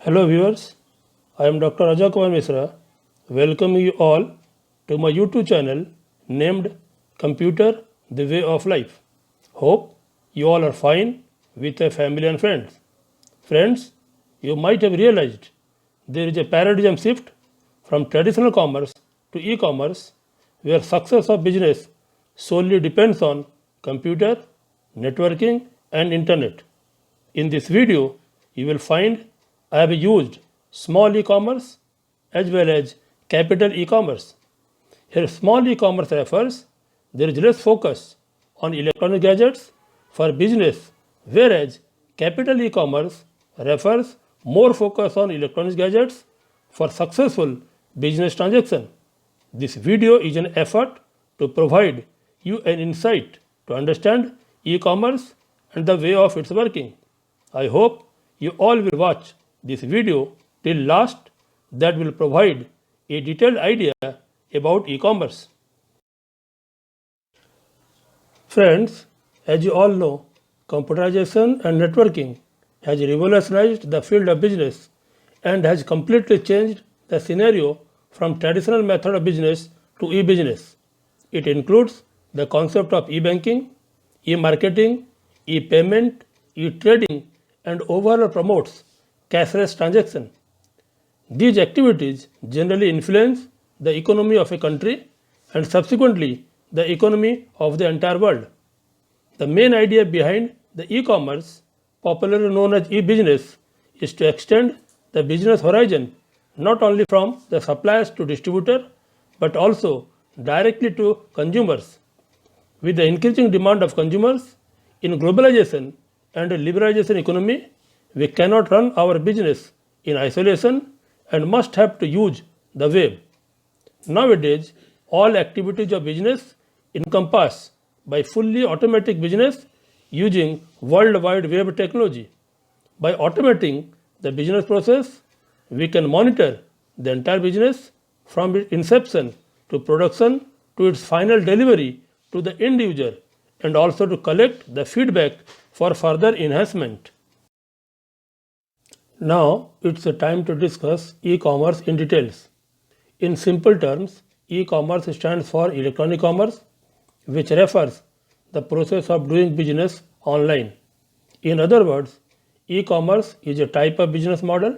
Hello viewers, I am Dr. Ajay Kumar Misra, welcoming you all to my YouTube channel named Computer the Way of Life. Hope you all are fine with your family and friends. Friends, you might have realized there is a paradigm shift from traditional commerce to e-commerce where success of business solely depends on computer, networking and internet. In this video, you will find I have used small e-commerce as well as capital e-commerce. Here small e-commerce refers there is less focus on electronic gadgets for business, whereas capital e-commerce refers more focus on electronic gadgets for successful business transaction. This video is an effort to provide you an insight to understand e-commerce and the way of its working. I hope you all will watch this video till last that will provide a detailed idea about e-commerce. Friends, as you all know, computerization and networking has revolutionized the field of business and has completely changed the scenario from traditional method of business to e-business. It includes the concept of e-banking, e-marketing, e-payment, e-trading, and overall promotes cashless transaction. These activities generally influence the economy of a country and subsequently the economy of the entire world. The main idea behind the e-commerce, popularly known as e-business, is to extend the business horizon not only from the suppliers to distributor but also directly to consumers. With the increasing demand of consumers in globalization and a liberalization economy, we cannot run our business in isolation and must have to use the web. Nowadays, all activities of business encompass by fully automatic business using World Wide Web technology. By automating the business process, we can monitor the entire business from its inception to production to its final delivery to the end user and also to collect the feedback for further enhancement. Now it's the time to discuss e-commerce in details. In simple terms, e-commerce stands for electronic commerce, which refers the process of doing business online. In other words, e-commerce is a type of business model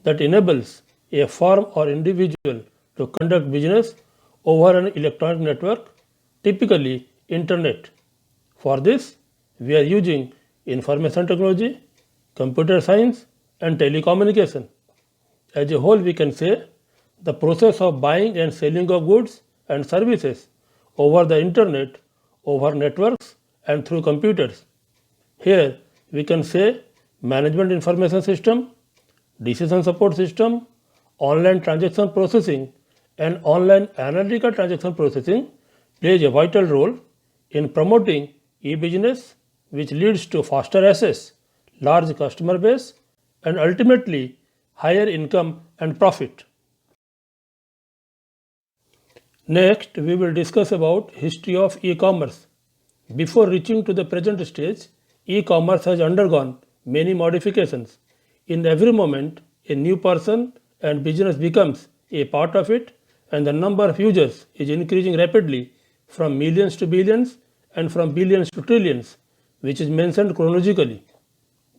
that enables a firm or individual to conduct business over an electronic network, typically internet. For this, we are using information technology, computer science, and telecommunication. As a whole, we can say the process of buying and selling of goods and services over the internet, over networks, and through computers. Here, we can say management information system, decision support system, online transaction processing, and online analytical transaction processing plays a vital role in promoting e-business, which leads to faster access, large customer base, and ultimately higher income and profit. Next, we will discuss about history of e-commerce. Before reaching to the present stage, e-commerce has undergone many modifications. In every moment, a new person and business becomes a part of it, and the number of users is increasing rapidly from millions to billions and from billions to trillions, which is mentioned chronologically.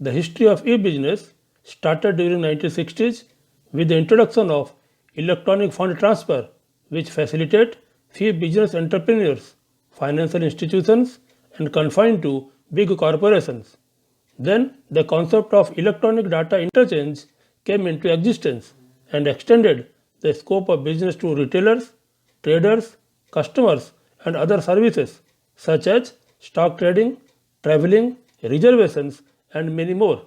The history of e-business started during 1960s with the introduction of electronic fund transfer, which facilitate few business entrepreneurs, financial institutions, and confined to big corporations. Then the concept of electronic data interchange came into existence and extended the scope of business to retailers, traders, customers, and other services such as stock trading, traveling, reservations, and many more.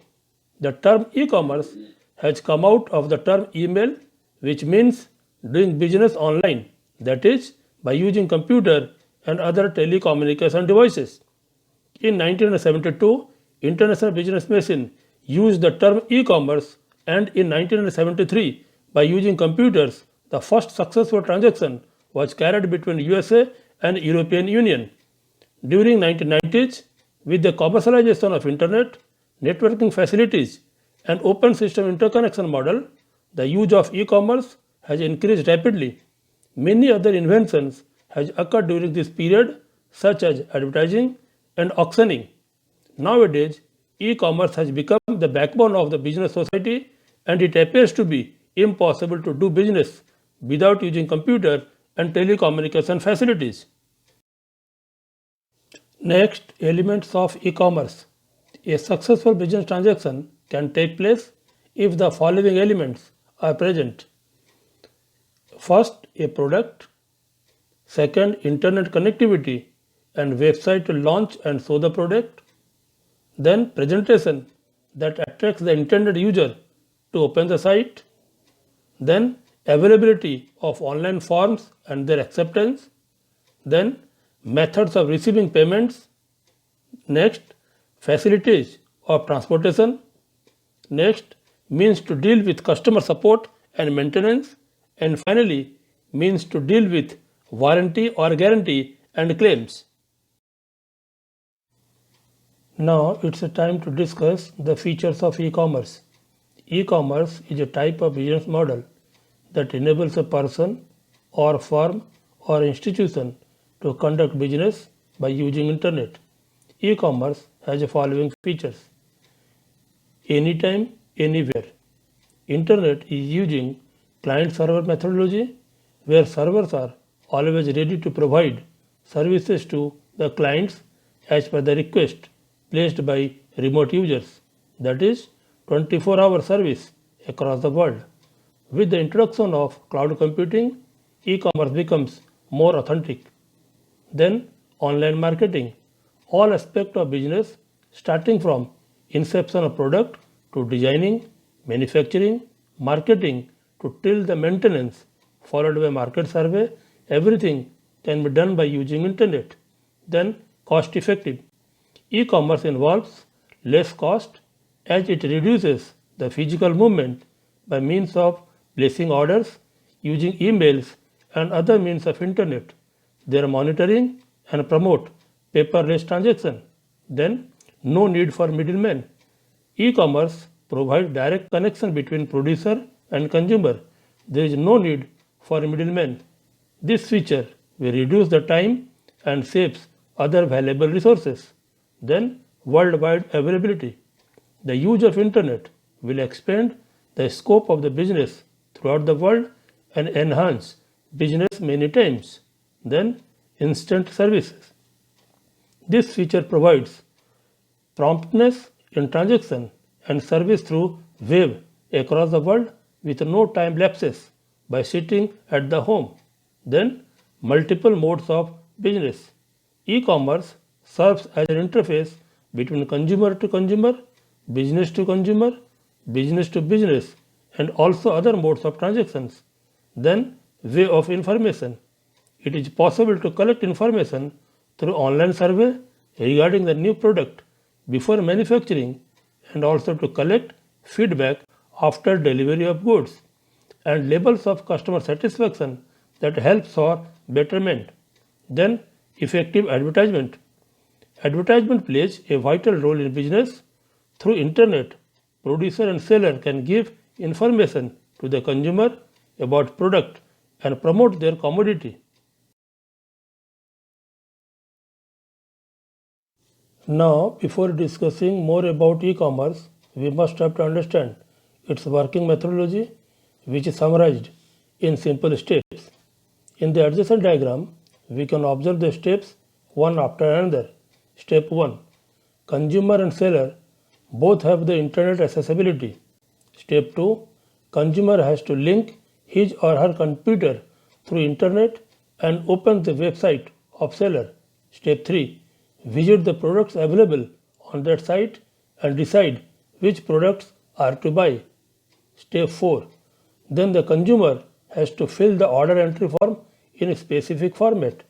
The term e-commerce has come out of the term email, which means doing business online, that is, by using computer and other telecommunication devices. In 1972, International Business Machine used the term e-commerce, and in 1973, by using computers, the first successful transaction was carried between USA and European Union. During 1990s, with the commercialization of internet, networking facilities, and open system interconnection model, the use of e-commerce has increased rapidly. Many other inventions has occurred during this period, such as advertising and auctioning. Nowadays, e-commerce has become the backbone of the business society, and it appears to be impossible to do business without using computer and telecommunication facilities. Next, elements of e-commerce. A successful business transaction can take place if the following elements are present. First, a product. Second, internet connectivity and website to launch and show the product. Then, presentation that attracts the intended user to open the site. Then, availability of online forms and their acceptance. Then, methods of receiving payments. Next, facilities of transportation. Next, means to deal with customer support and maintenance. And finally, means to deal with warranty or guarantee and claims. Now it's a time to discuss the features of e-commerce. E-commerce is a type of business model that enables a person or firm or institution to conduct business by using internet. E-commerce has the following features. Anytime, anywhere. Internet is using client-server methodology where servers are always ready to provide services to the clients as per the request placed by remote users, that is 24-hour service across the world. With the introduction of cloud computing, e-commerce becomes more authentic. Then online marketing. All aspects of business starting from inception of product to designing, manufacturing, marketing to till the maintenance followed by market survey, everything can be done by using internet. Then cost effective. E-commerce involves less cost as it reduces the physical movement by means of placing orders, using emails and other means of internet. Their monitoring and promote paperless transaction. Then no need for middlemen. E-commerce provides direct connection between producer and consumer. There is no need for middlemen. This feature will reduce the time and saves other valuable resources. Then worldwide availability. The use of internet will expand the scope of the business throughout the world and enhance business many times. Then instant services. This feature provides promptness in transaction and service through web across the world with no time lapses by sitting at the home. Then multiple modes of business. E-commerce serves as an interface between consumer to consumer, business to consumer, business to business, and also other modes of transactions. Then way of information. It is possible to collect information through online survey regarding the new product before manufacturing and also to collect feedback after delivery of goods and levels of customer satisfaction that helps for betterment. Then effective advertisement. Advertisement plays a vital role in business. Through internet, producer and seller can give information to the consumer about product and promote their commodity. Now, before discussing more about e-commerce, we must have to understand its working methodology, which is summarized in simple steps. In the adjacent diagram, we can observe the steps one after another. Step 1. Consumer and seller both have the internet accessibility. Step 2. Consumer has to link his or her computer through internet and open the website of seller. Step 3. Visit the products available on that site and decide which products are to buy. Step 4. Then the consumer has to fill the order entry form in a specific format.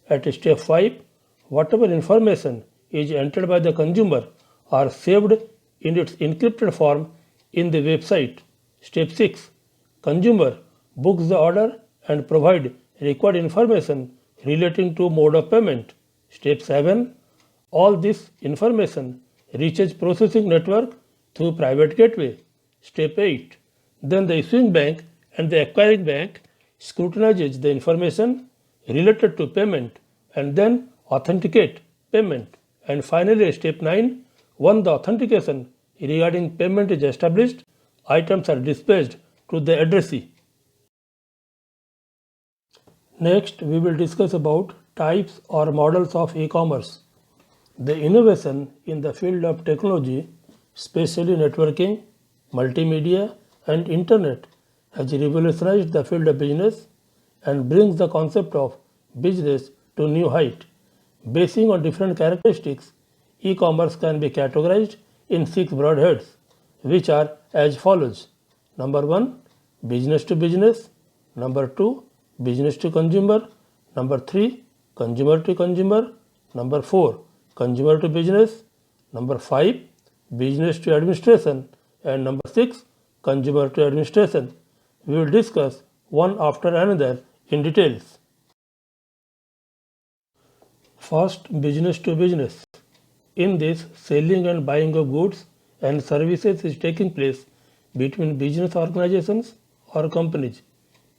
At step 5, whatever information is entered by the consumer are saved in its encrypted form in the website. Step 6. Consumer books the order and provide required information relating to mode of payment. Step 7. All this information reaches processing network through private gateway. Step 8. Then the issuing bank and the acquiring bank scrutinizes the information related to payment and then authenticate payment. And finally, step 9. Once the authentication regarding payment is established, items are dispatched to the addressee. Next, we will discuss about types or models of e-commerce. The innovation in the field of technology, especially networking, multimedia, and internet, has revolutionized the field of business and brings the concept of business to new height. Basing on different characteristics, e-commerce can be categorized in 6 broad heads, which are as follows. Number 1, business to business. Number 2, business to consumer. Number 3, consumer to consumer. Number 4, consumer to business. Number 5, business to administration. And number 6, consumer to administration. We will discuss one after another in details. First, business to business. In this, selling and buying of goods and services is taking place between business organizations or companies.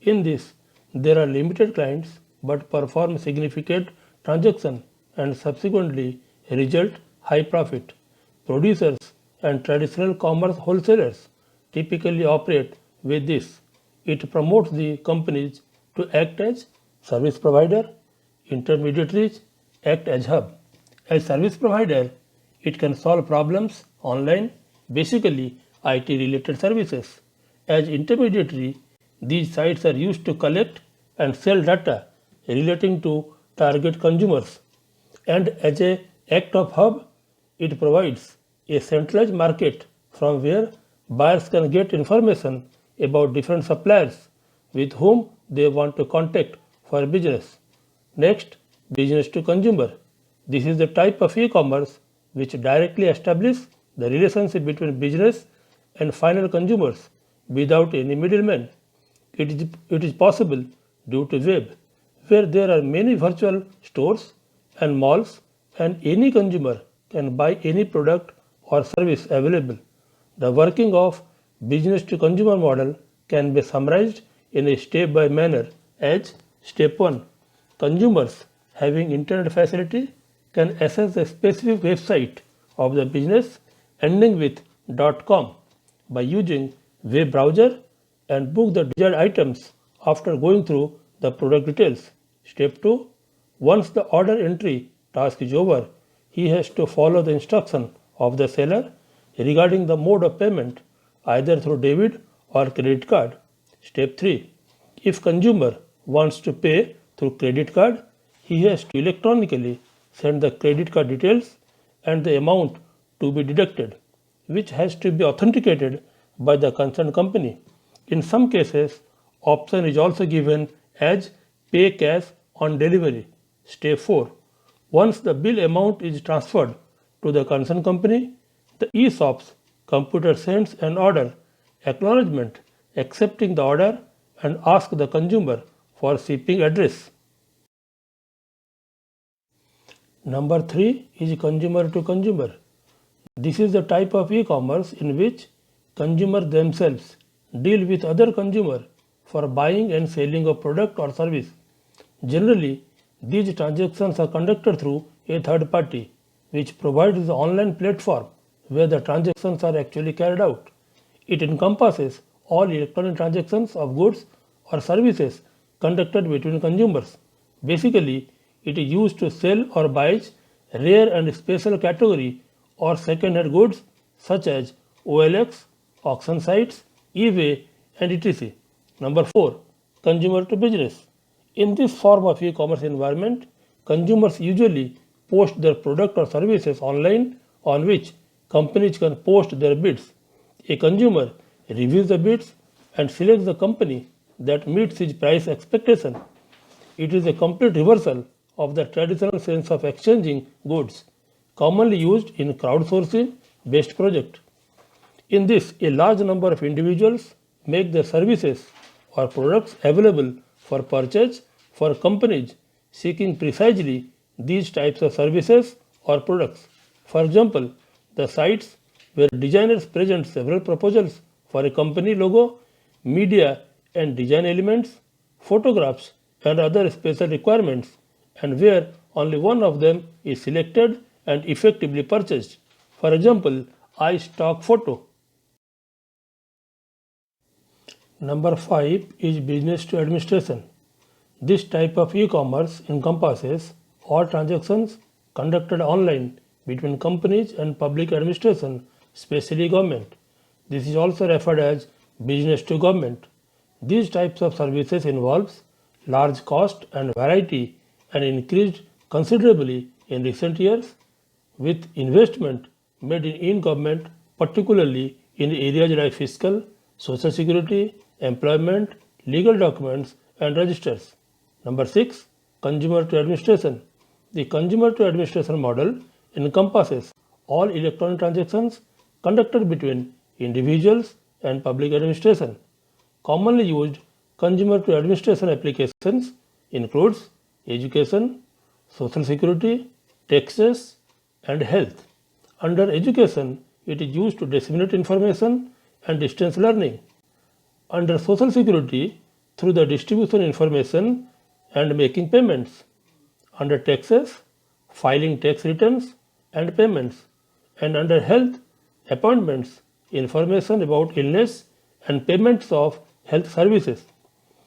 In this, there are limited clients but perform significant transaction and subsequently result high profit. Producers and traditional commerce wholesalers typically operate with this. It promotes the companies to act as service provider, intermediaries act as hub. As service provider, it can solve problems online, basically IT related services. As intermediary, these sites are used to collect and sell data relating to target consumers. And as a act of hub, it provides a centralized market from where buyers can get information about different suppliers with whom they want to contact for business. Next, business to consumer. This is the type of e-commerce which directly establishes the relationship between business and final consumers without any middleman. It is possible due to web, where there are many virtual stores and malls and any consumer can buy any product or service available. The working of business to consumer model can be summarized in a step-by manner as step 1. Consumers having internet facility can access the specific website of the business ending with .com by using web browser and book the desired items after going through the product details. Step 2. Once the order entry task is over, he has to follow the instruction of the seller regarding the mode of payment, either through debit or credit card. Step 3. If consumer wants to pay through credit card, he has to electronically send the credit card details and the amount to be deducted, which has to be authenticated by the concerned company. In some cases, option is also given as pay cash on delivery. Step 4. Once the bill amount is transferred to the concerned company, the e-shop's computer sends an order acknowledgement accepting the order and asks the consumer for shipping address. Number 3 is consumer to consumer. This is the type of e-commerce in which consumers themselves deal with other consumer for buying and selling of product or service. Generally, these transactions are conducted through a third party, which provides the online platform where the transactions are actually carried out. It encompasses all electronic transactions of goods or services conducted between consumers. Basically, it is used to sell or buy rare and special category or second-hand goods such as OLX, auction sites, eBay, and etc. Number 4. Consumer to business. In this form of e-commerce environment, consumers usually post their product or services online on which companies can post their bids. A consumer reviews the bids and selects the company that meets his price expectation. It is a complete reversal of the traditional sense of exchanging goods, commonly used in crowdsourcing-based projects. In this, a large number of individuals make their services or products available for purchase for companies seeking precisely these types of services or products. For example, the sites where designers present several proposals for a company logo, media and design elements, photographs and other special requirements, and where only one of them is selected and effectively purchased. For example, iStock photo. Number 5 is business to administration. This type of e-commerce encompasses all transactions conducted online between companies and public administration, especially government. This is also referred as business to government. These types of services involves large cost and variety and increased considerably in recent years with investment made in government, particularly in areas like fiscal, social security, employment, legal documents and registers. Number 6. Consumer to administration. The consumer to administration model encompasses all electronic transactions conducted between individuals and public administration. Commonly used consumer to administration applications includes education, social security, taxes, and health. Under education, it is used to disseminate information and distance learning. Under social security, through the distribution information and making payments. Under taxes, filing tax returns and payments. And under health, appointments, information about illness and payments of health services.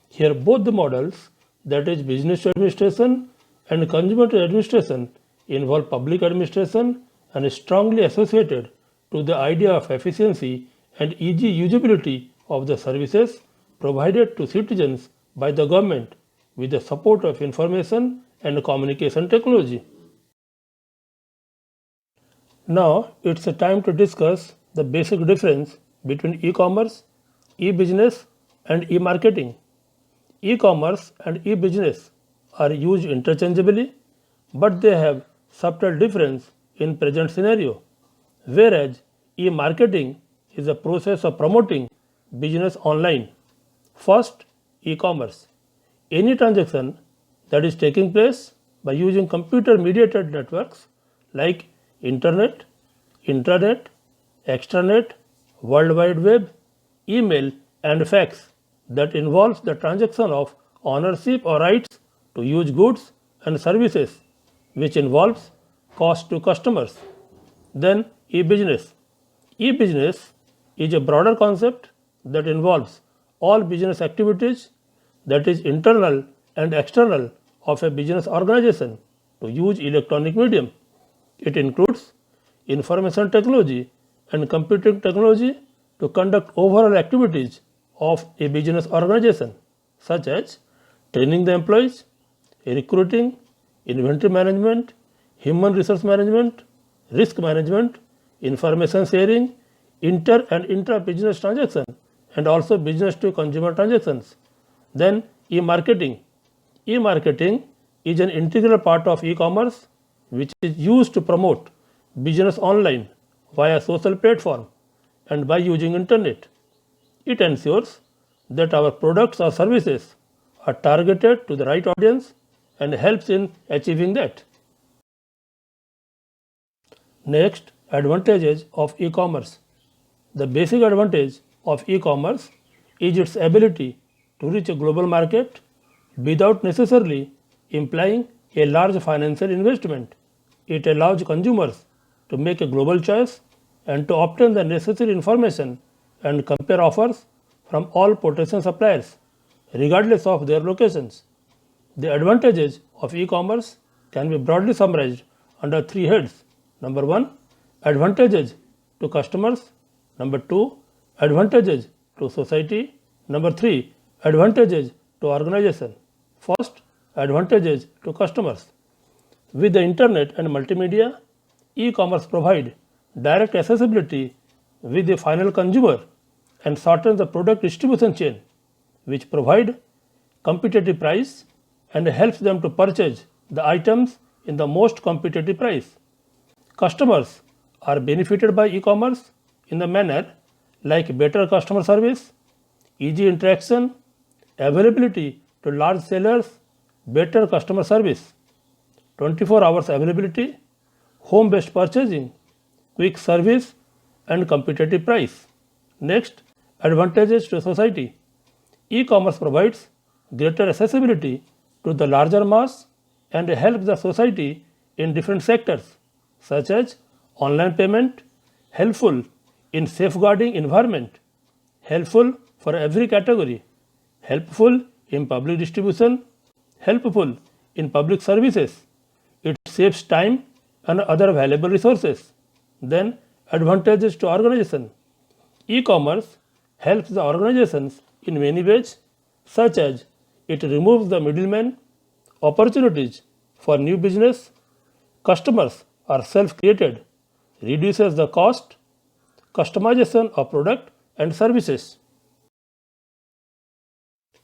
Here both the models, that is business to administration and consumer to administration, involve public administration and is strongly associated to the idea of efficiency and easy usability of the services provided to citizens by the government with the support of information and communication technology. Now it's a time to discuss the basic difference between e-commerce, e-business and e-marketing. E-commerce and e-business are used interchangeably, but they have subtle difference in present scenario, whereas e-marketing is a process of promoting business online. First, e-commerce. Any transaction that is taking place by using computer-mediated networks like internet, intranet, extranet, World Wide Web, email and fax that involves the transaction of ownership or rights to use goods and services, which involves cost to customers. Then e-business. E-business is a broader concept that involves all business activities, that is internal and external, of a business organization to use electronic medium. It includes information technology and computing technology to conduct overall activities of a business organization, such as training the employees, recruiting, inventory management, human resource management, risk management, information sharing, inter and intra-business transaction, and also business to consumer transactions. Then e-marketing. E-marketing is an integral part of e-commerce which is used to promote business online via social platform and by using internet. It ensures that our products or services are targeted to the right audience and helps in achieving that. Next, advantages of e-commerce. The basic advantage of e-commerce is its ability to reach a global market without necessarily implying a large financial investment. It allows consumers to make a global choice and to obtain the necessary information and compare offers from all potential suppliers, regardless of their locations. The advantages of e-commerce can be broadly summarized under 3 heads. Number 1, advantages to customers. Number 2, advantages to society. Number 3, advantages to organization. First, advantages to customers. With the internet and multimedia, e-commerce provide direct accessibility with the final consumer and shortens the product distribution chain, which provide competitive price and helps them to purchase the items in the most competitive price. Customers are benefited by e-commerce in the manner like better customer service, easy interaction, availability to large sellers, better customer service, 24 hours availability, home-based purchasing, quick service and competitive price. Next, Advantages to society. E-commerce provides greater accessibility to the larger mass and helps the society in different sectors, such as online payment, helpful in safeguarding environment, helpful for every category, helpful in public distribution, helpful in public services. It saves time and other valuable resources. Then advantages to organization. E-commerce helps the organizations in many ways, such as it removes the middleman, opportunities for new business, customers are self-created, reduces the cost, customization of product and services.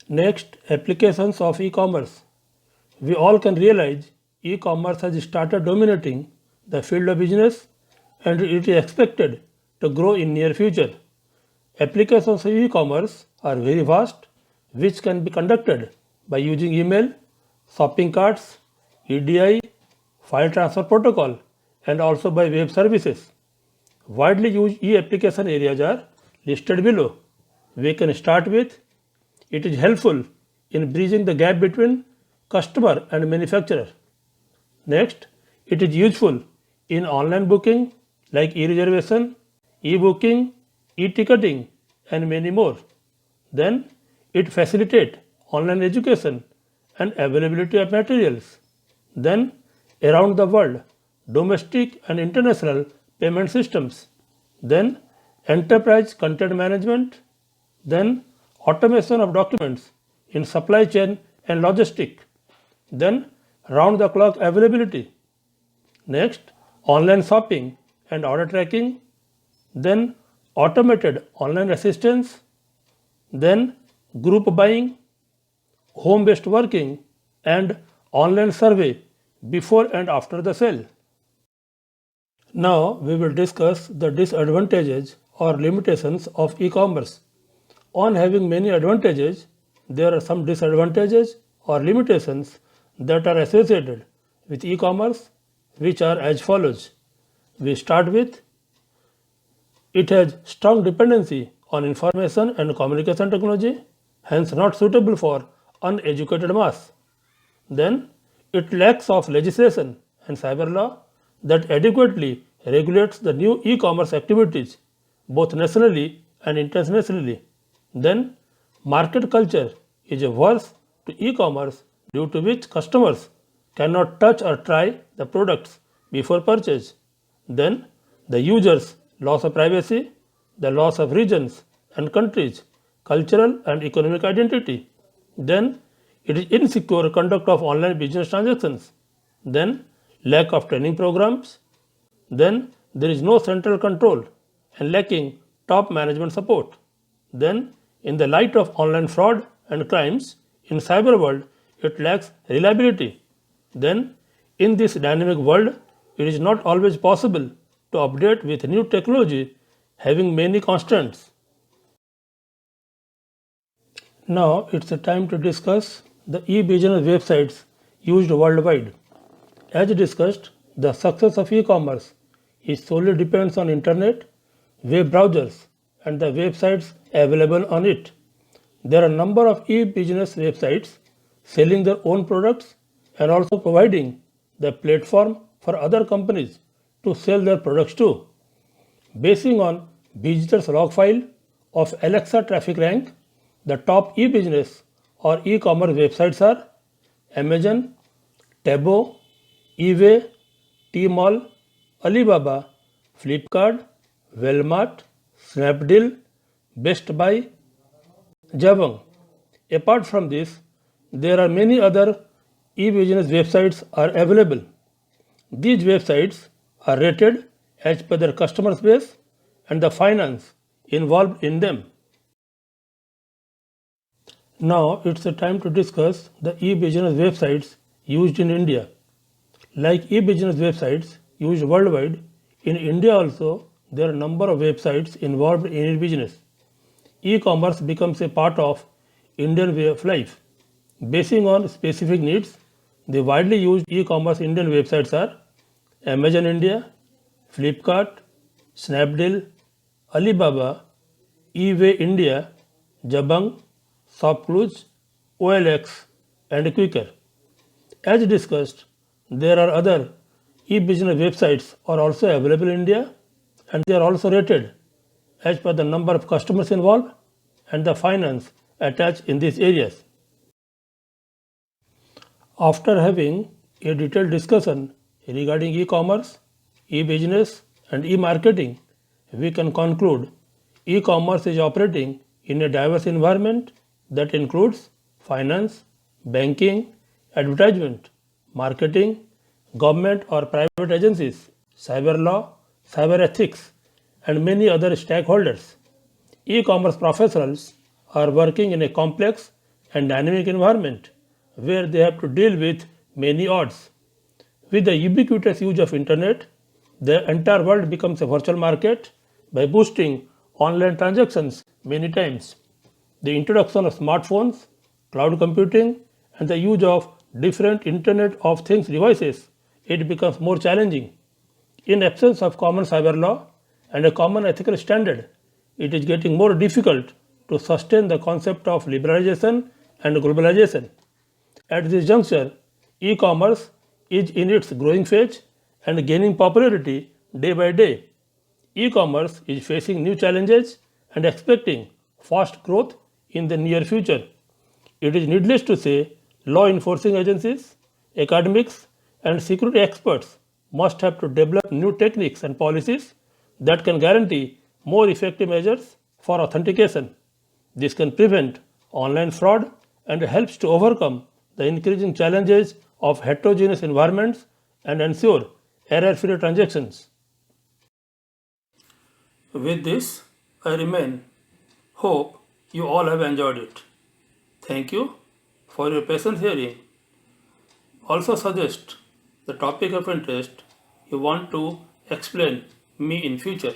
Next, applications of e-commerce. We all can realize e-commerce has started dominating the field of business and it is expected to grow in near future. Applications of e-commerce are very vast, which can be conducted by using email, shopping carts, EDI, file transfer protocol, and also by web services. Widely used e-application areas are listed below. We can start with: it is helpful in bridging the gap between customer and manufacturer. Next, it is useful in online booking like e-reservation, e-booking, e-ticketing, and many more. Then, it facilitates online education and availability of materials. Then, around the world, domestic and international payment systems. Then, enterprise content management. Then, automation of documents in supply chain and logistic. Then, round-the-clock availability. Next, online shopping and order tracking. Then, automated online assistance. Then, group buying, home-based working, and online survey before and after the sale. Now, we will discuss the disadvantages or limitations of e-commerce. On having many advantages, there are some disadvantages or limitations that are associated with e-commerce, which are as follows. We start with: it has strong dependency on information and communication technology, hence not suitable for uneducated mass. Then, it lacks of legislation and cyber law that adequately regulates the new e-commerce activities, both nationally and internationally. Then, market culture is averse to e-commerce, due to which customers cannot touch or try the products before purchase. Then, the users' loss of privacy, the loss of regions and countries, cultural and economic identity. Then, it is insecure conduct of online business transactions. Then, lack of training programs. Then, there is no central control and lacking top management support. Then, in the light of online fraud and crimes in cyber world, it lacks reliability. Then, in this dynamic world, it is not always possible to update with new technology, having many constraints. Now, it's a time to discuss the e-business websites used worldwide. As discussed, the success of e-commerce is solely depends on internet, web browsers, and the websites available on it. There are a number of e-business websites selling their own products and also providing the platform for other companies to sell their products too. Basing on visitors log file of Alexa traffic rank, the top e-business or e-commerce websites are Amazon, Tabo, eBay, Tmall, Alibaba, Flipkart, Walmart, Snapdeal, Best Buy, Jabang. Apart from this, there are many other e-business websites are available. These websites are rated as per their customer base and the finance involved in them. Now it's the time to discuss the e-business websites used in India. Like e-business websites used worldwide, in India also there are a number of websites involved in e-business. E-commerce becomes a part of Indian way of life. Basing on specific needs, the widely used e-commerce Indian websites are Amazon India, Flipkart, Snapdeal, Alibaba, eWay India, Jabang, Shopclues, OLX, and Quicker. As discussed, there are other e-business websites are also available in India, and they are also rated as per the number of customers involved and the finance attached in these areas. After having a detailed discussion regarding e-commerce, e-business, and e-marketing, we can conclude e-commerce is operating in a diverse environment that includes finance, banking, advertisement, marketing, government or private agencies, cyber law, cyber ethics, and many other stakeholders. E-commerce professionals are working in a complex and dynamic environment where they have to deal with many odds. With the ubiquitous use of internet, the entire world becomes a virtual market by boosting online transactions many times. The introduction of smartphones, cloud computing, and the use of different Internet of Things devices, it becomes more challenging. In absence of common cyber law and a common ethical standard, it is getting more difficult to sustain the concept of liberalization and globalization. At this juncture, e-commerce is in its growing phase and gaining popularity day by day. E-commerce is facing new challenges and expecting fast growth in the near future. It is needless to say, law enforcing agencies, academics, and security experts must have to develop new techniques and policies that can guarantee more effective measures for authentication. This can prevent online fraud and helps to overcome the increasing challenges of heterogeneous environments and ensure error-free transactions. With this, I remain. Hope you all have enjoyed it. Thank you for your patient hearing. Also suggest the topic of interest you want to explain me in future.